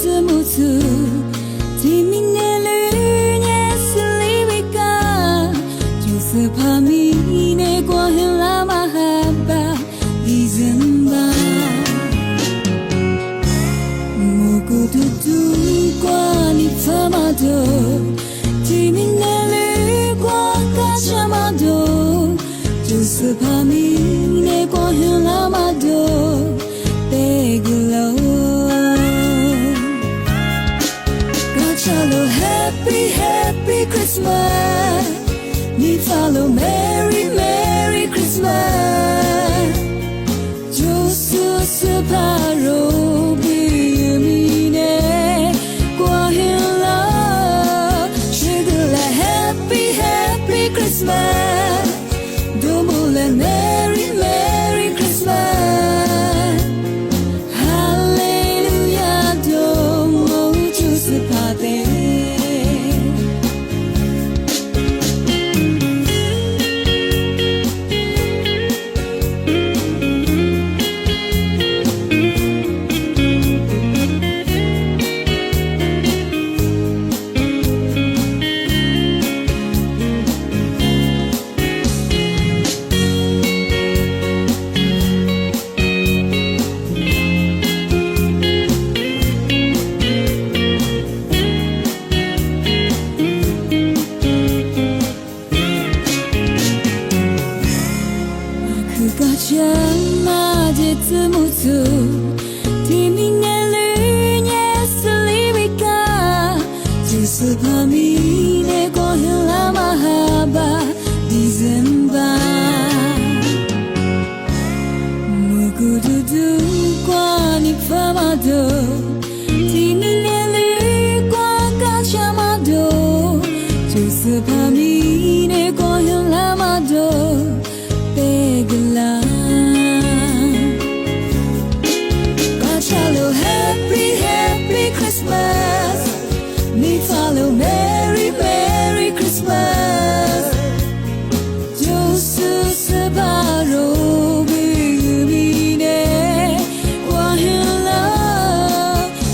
字幕字，听明年绿年是里维卡，就是怕米内过很拉玛哈巴，伊真巴。木古嘟嘟过你发马多，听明年绿过卡什马多，就是怕米内过很拉玛多。Follow happy, happy Christmas. Me follow Merry, Merry Christmas. Josu separo bimine qua hila. Shigula happy, happy Christmas. Domula Merry, Merry Christmas. Hallelujah, domo Josu pate.什么日子不足？听明年绿年是里维卡，就是怕米内过很拉玛哈巴迪森巴。木古嘟嘟过你发马多，听明年绿过卡什马多，就是怕米内过很拉玛多。Follow happy, happy Christmas. Me follow Merry, Merry Christmas. Josu separo bimine qua hila.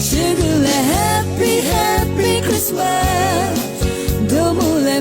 Shigula happy, happy Christmas. Domule